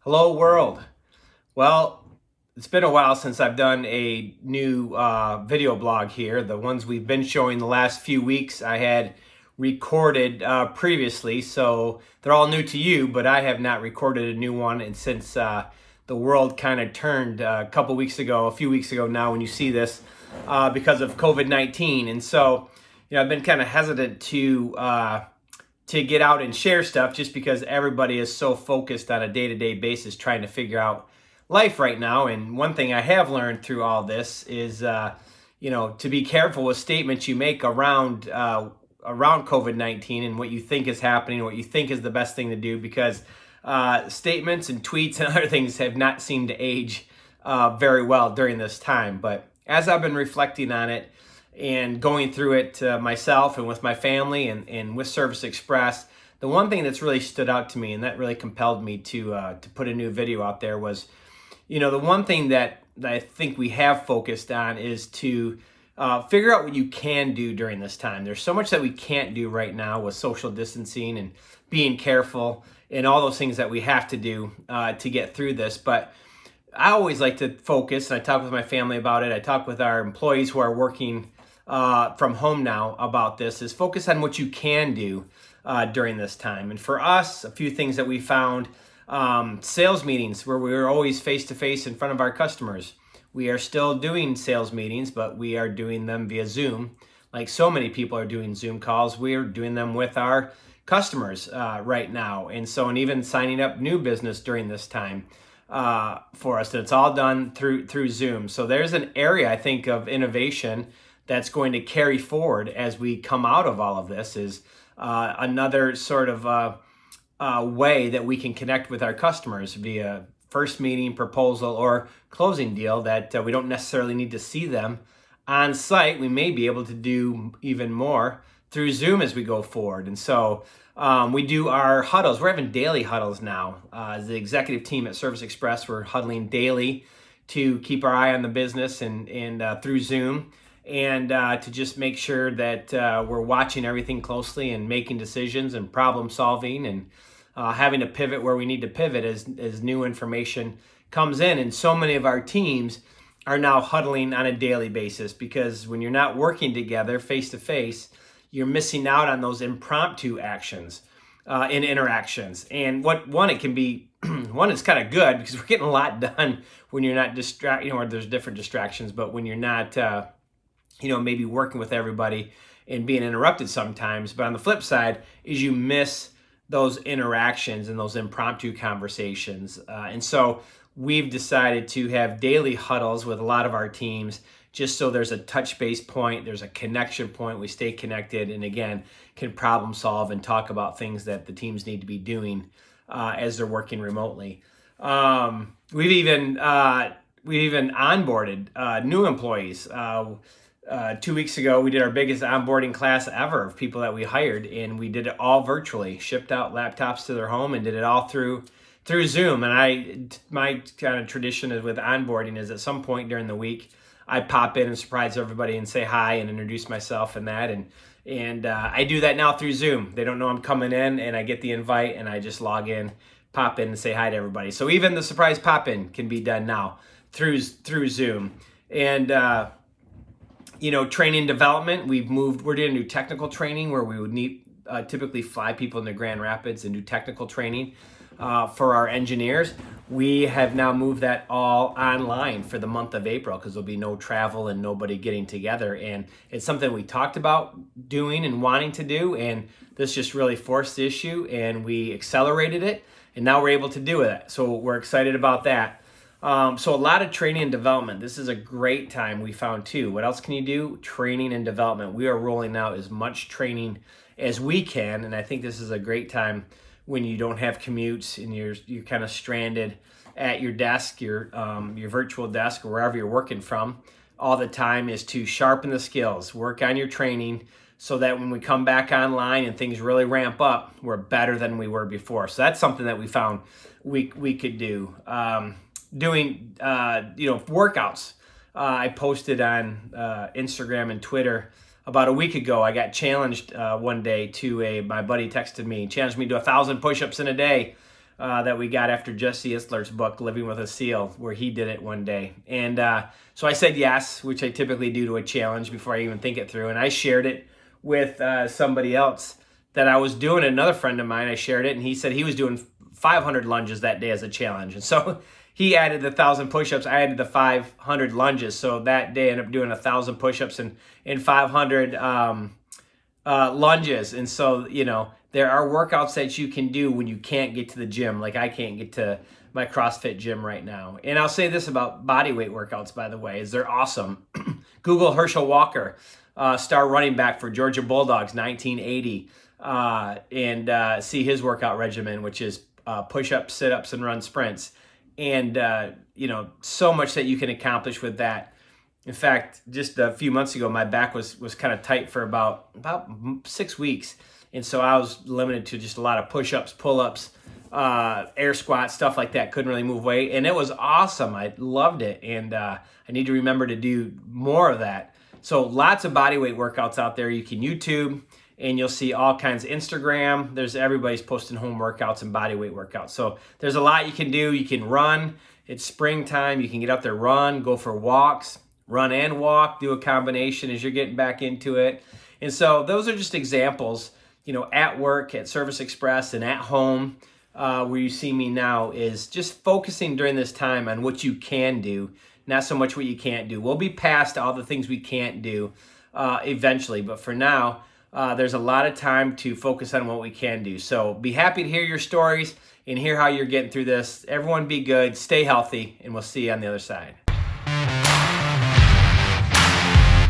Hello, world. Well, it's been a while since I've done a new video blog here. The ones we've been showing the last few weeks I had recorded previously, so they're all new to you, but I have not recorded a new one. And since the world kind of turned a few weeks ago now when you see this, because of COVID-19. And so, I've been kind of hesitant to get out and share stuff just because everybody is so focused on a day-to-day basis trying to figure out life right now. And one thing I have learned through all this is, to be careful with statements you make around COVID-19 and what you think is happening, what you think is the best thing to do, because statements and tweets and other things have not seemed to age very well during this time. But as I've been reflecting on it, and going through it myself and with my family and with Service Express, the one thing that's really stood out to me and that really compelled me to put a new video out there was, the one thing that I think we have focused on is to figure out what you can do during this time. There's so much that we can't do right now with social distancing and being careful and all those things that we have to do to get through this. But I always like to focus, and I talk with my family about it. I talk with our employees who are working from home now about this, is focus on what you can do during this time. And for us, a few things that we found, sales meetings where we were always face-to-face in front of our customers. We are still doing sales meetings, but we are doing them via Zoom. Like so many people are doing Zoom calls, we are doing them with our customers right now. And even signing up new business during this time for us, it's all done through Zoom. So there's an area, I think, of innovation that's going to carry forward as we come out of all of this, is another sort of way that we can connect with our customers via first meeting, proposal, or closing deal, that we don't necessarily need to see them on site. We may be able to do even more through Zoom as we go forward. And so we do our huddles. We're having daily huddles now. As the executive team at Service Express, we're huddling daily to keep our eye on the business and through Zoom, and to just make sure that we're watching everything closely and making decisions and problem solving and having to pivot where we need to pivot as new information comes in. And so many of our teams are now huddling on a daily basis, because when you're not working together face to face, you're missing out on those impromptu actions and interactions. And it can be one is kind of good because we're getting a lot done when you're not or there's different distractions, but when you're not maybe working with everybody and being interrupted sometimes. But on the flip side is you miss those interactions and those impromptu conversations. And so we've decided to have daily huddles with a lot of our teams, just so there's a touch base point, there's a connection point, we stay connected, and again, can problem solve and talk about things that the teams need to be doing as they're working remotely. We've even onboarded new employees. 2 weeks ago, we did our biggest onboarding class ever of people that we hired, and we did it all virtually, shipped out laptops to their home and did it all through Zoom. And my kind of tradition is with onboarding is at some point during the week, I pop in and surprise everybody and say hi and introduce myself and that. And I do that now through Zoom. They don't know I'm coming in, and I get the invite and I just log in, pop in and say hi to everybody. So even the surprise pop in can be done now through Zoom. And training development, we're doing new technical training where we would need typically fly people into Grand Rapids and do technical training for our engineers. We have now moved that all online for the month of April, because there'll be no travel and nobody getting together. And it's something we talked about doing and wanting to do, and this just really forced the issue and we accelerated it, and now we're able to do it. So we're excited about that. So a lot of training and development. This is a great time, we found too. What else can you do? Training and development. We are rolling out as much training as we can, and I think this is a great time when you don't have commutes and you're kind of stranded at your desk, your virtual desk, or wherever you're working from all the time, is to sharpen the skills, work on your training, so that when we come back online and things really ramp up, we're better than we were before. So that's something that we found we could do. Doing workouts. I posted on Instagram and Twitter about a week ago. I got challenged one day to my buddy texted me, challenged me to 1,000 push-ups in a day. that we got after Jesse Isler's book, Living with a SEAL, where he did it one day. And so I said yes, which I typically do to a challenge before I even think it through. And I shared it with somebody else that I was doing. Another friend of mine, I shared it, and he said he was doing 500 lunges that day as a challenge. And so he added the 1,000 push-ups. I added the 500 lunges. So that day I ended up doing 1,000 push-ups and 500 lunges. And so, you know, there are workouts that you can do when you can't get to the gym. Like I can't get to my CrossFit gym right now. And I'll say this about body weight workouts, by the way, is they're awesome. Google Herschel Walker, star running back for Georgia Bulldogs, 1980, and see his workout regimen, which is push-ups, sit-ups, and run sprints. And, you know, so much that you can accomplish with that. In fact, just a few months ago, my back was kind of tight for about 6 weeks. And so I was limited to just a lot of push-ups, pull-ups, air squats, stuff like that. Couldn't really move weight. And it was awesome. I loved it. And I need to remember to do more of that. So lots of body weight workouts out there. You can YouTube, and you'll see all kinds of Instagram. Everybody's posting home workouts and body weight workouts. So there's a lot you can do. You can run. It's springtime. You can get out there, run, go for walks, run and walk, do a combination as you're getting back into it. And so those are just examples, you know, at work, at Service Express, and at home, where you see me now, is just focusing during this time on what you can do, not so much what you can't do. We'll be past all the things we can't do eventually, but for now, there's a lot of time to focus on what we can do. So be happy to hear your stories and hear how you're getting through this. Everyone be good, stay healthy, and we'll see you on the other side.